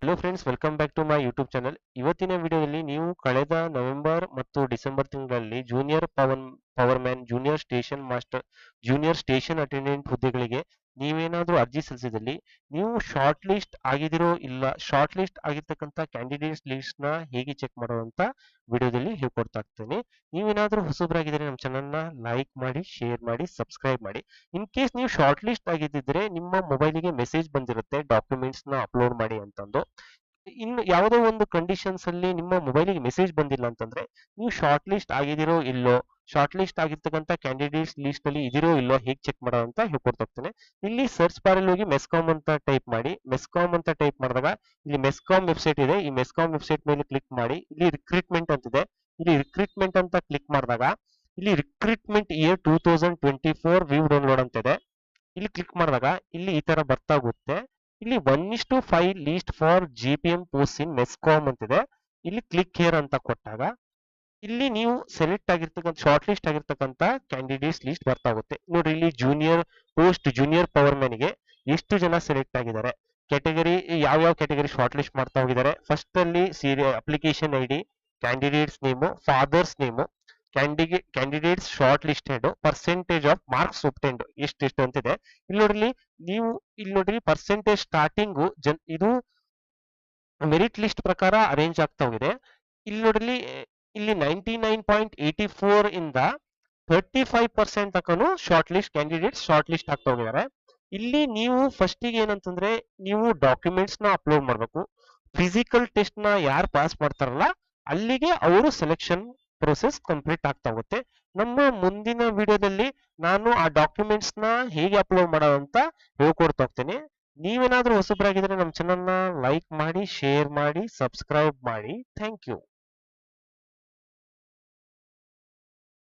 Hello friends, welcome back to my YouTube channel. ಇವತ್ತಿನ ವಿಡಿಯೋದಲ್ಲಿ ನೀವು ಕಳೆದ ನವೆಂಬರ್ ಮತ್ತು ಡಿಸೆಂಬರ್ ತಿಂಗಳಲ್ಲಿ junior power man, junior station master, junior station attendant ಹುದ್ದೆಗಳಿಗೆ ನೀವೇನಾದ್ರೂ ಅರ್ಜಿ ಸಲ್ಲಿಸಿದಲ್ಲಿ ನೀವು ಶಾರ್ಟ್ ಲಿಸ್ಟ್ ಆಗಿದಿರೋ ಇಲ್ಲ, ಶಾರ್ಟ್ ಲಿಸ್ಟ್ ಆಗಿರ್ತಕ್ಕಂಥ ಕ್ಯಾಂಡಿಡೇಟ್ಸ್ ಲಿಸ್ಟ್ ನ ಹೇಗೆ ಚೆಕ್ ಮಾಡೋದಂತ ವಿಡಿಯೋದಲ್ಲಿ ಹೇಳ್ಕೊಡ್ತಾ ಇರ್ತೇನೆ. ನೀವೇನಾದ್ರೂ ಹೊಸಬರಾಗಿದ್ದರೆ ನಮ್ಮ ಚಾನಲ್ ನ ಲೈಕ್ ಮಾಡಿ, ಶೇರ್ ಮಾಡಿ, ಸಬ್ಸ್ಕ್ರೈಬ್ ಮಾಡಿ. ಇನ್ ಕೇಸ್ ನೀವು ಶಾರ್ಟ್ ಲಿಸ್ಟ್ ಆಗಿದ್ದಿದ್ರೆ ನಿಮ್ಮ ಮೊಬೈಲಿಗೆ ಮೆಸೇಜ್ ಬಂದಿರುತ್ತೆ ಡಾಕ್ಯುಮೆಂಟ್ಸ್ ನ ಅಪ್ಲೋಡ್ ಮಾಡಿ ಅಂತಂದು. ಇನ್ನು ಯಾವುದೋ ಒಂದು ಕಂಡೀಷನ್ಸ್ ಅಲ್ಲಿ ನಿಮ್ಮ ಮೊಬೈಲಿಗೆ ಮೆಸೇಜ್ ಬಂದಿಲ್ಲ ಅಂತಂದ್ರೆ ನೀವು ಶಾರ್ಟ್ ಲಿಸ್ಟ್ ಆಗಿದಿರೋ ಇಲ್ಲೋ, ಶಾರ್ಟ್ ಲಿಸ್ಟ್ ಆಗಿರ್ತಕ್ಕಂಥ ಕ್ಯಾಂಡಿಡೇಟ್ಸ್ ಲಿಸ್ಟ್ ಅಲ್ಲಿ ಇದಿರೋ ಇಲ್ಲೋ ಹೇಗೆ ಚೆಕ್ ಮಾಡೋದು ಅಂತ ಹೇಳ್ಕೊಡ್ತಾ ಹೋಗ್ತೇನೆ. ಇಲ್ಲಿ ಸರ್ಚ್ ಬಾರ್ ಅಲ್ಲಿ ಹೋಗಿ ಮೆಸ್ಕಾಮ್ ಅಂತ ಟೈಪ್ ಮಾಡಿ. ಮೆಸ್ಕಾಮ್ ಅಂತ ಟೈಪ್ ಮಾಡಿದಾಗ ಇಲ್ಲಿ ಮೆಸ್ಕಾಮ್ ವೆಬ್ಸೈಟ್ ಇದೆ. ಈ ಮೆಸ್ಕಾಮ್ ವೆಬ್ಸೈಟ್ ಮೇಲೆ ಕ್ಲಿಕ್ ಮಾಡಿ. ಇಲ್ಲಿ ರಿಕ್ರೂಟ್ಮೆಂಟ್ ಅಂತಿದೆ. ಇಲ್ಲಿ ರಿಕ್ರೂಟ್ಮೆಂಟ್ ಅಂತ ಕ್ಲಿಕ್ ಮಾಡಿದಾಗ ಇಲ್ಲಿ ರಿಕ್ರೂಟ್ಮೆಂಟ್ ಇಯರ್ 2024 ವ್ಯೂ ಡೌನ್ಲೋಡ್ ಅಂತ ಇದೆ. ಇಲ್ಲಿ ಕ್ಲಿಕ್ ಮಾಡಿದಾಗ ಇಲ್ಲಿ ಈ ತರ ಬರ್ತಾ ಹೋಗುತ್ತೆ. ಇಲ್ಲಿ 1:5 list for GPM post in MESCOM ಅಂತಿದೆ. ಇಲ್ಲಿ ಕ್ಲಿಕ್ ಹಿಯರ್ ಅಂತ ಕೊಟ್ಟಾಗ ಇಲ್ಲಿ ನೀವು ಸೆಲೆಕ್ಟ್ ಆಗಿರ್ತಕ್ಕಂಥ ಶಾರ್ಟ್ ಲಿಸ್ಟ್ ಆಗಿರ್ತಕ್ಕಂಥ ಕ್ಯಾಂಡಿಡೇಟ್ಸ್ ಲಿಸ್ಟ್ ಬರ್ತಾ ಹೋಗುತ್ತೆ. ನೋಡ್ರಿ, ಇಲ್ಲಿ ಜೂನಿಯರ್ ಪವರ್ ಮ್ಯಾನ್ ಗೆ ಎಷ್ಟು ಜನ ಸೆಲೆಕ್ಟ್ ಆಗಿದ್ದಾರೆ, ಕ್ಯಾಟಗರಿ ಯಾವ ಕ್ಯಾಟಗರಿ ಶಾರ್ಟ್ ಲಿಸ್ಟ್ ಮಾಡ್ತಾ ಹೋಗಿದ್ದಾರೆ. ಫಸ್ಟ್ ಅಲ್ಲಿ application ID, candidates name, father's name, candidates shortlisted, percentage of marks obtained ಎಷ್ಟು ಅಂತಿದೆ. ಇಲ್ಲಿ ನೋಡ್ರಿ ಪರ್ಸೆಂಟೇಜ್ ಸ್ಟಾರ್ಟಿಂಗು ಇದು ಮೆರಿಟ್ ಲಿಸ್ಟ್ ಪ್ರಕಾರ ಅರೇಂಜ್ ಆಗ್ತಾ ಹೋಗಿದೆ. ಇಲ್ಲಿ ನೋಡ್ರಿ, ಇಲ್ಲಿ 99.84 ಇಂದ 35% ತನಕನು shortlist candidates shortlist ಆಗ್ತಾ ಹೋಗಿದ್ದಾರೆ. ಇಲ್ಲಿ ನೀವು ಫಸ್ಟಿಗೆ ಏನಂತಂದ್ರೆ ನೀವು ಡಾಕ್ಯುಮೆಂಟ್ಸ್ ನ ಅಪ್ಲೋಡ್ ಮಾಡಬೇಕು. ಫಿಸಿಕಲ್ ಟೆಸ್ಟ್ ನ ಯಾರು ಪಾಸ್ ಮಾಡ್ತಾರಲ್ಲ ಅಲ್ಲಿಗೆ ಅವರು ಸೆಲೆಕ್ಷನ್ ಪ್ರೋಸೆಸ್ ಕಂಪ್ಲೀಟ್ ಆಗ್ತಾ ಹೋಗುತ್ತೆ. ನಮ್ಮ ಮುಂದಿನ ವಿಡಿಯೋದಲ್ಲಿ ನಾನು ಆ ಡಾಕ್ಯುಮೆಂಟ್ಸ್ ನ ಹೇಗೆ ಅಪ್ಲೋಡ್ ಮಾಡೋದು ಅಂತ ಹೇಳ್ಕೊಡ್ತಾ ಹೋಗ್ತೇನೆ. ನೀವೇನಾದ್ರೂ ಹೊಸಬರಾಗಿದ್ರೆ ನಮ್ಮ ಚಾನಲ್ ನ ಲೈಕ್ ಮಾಡಿ, ಶೇರ್ ಮಾಡಿ, ಸಬ್ಸ್ಕ್ರೈಬ್ ಮಾಡಿ. Thank you.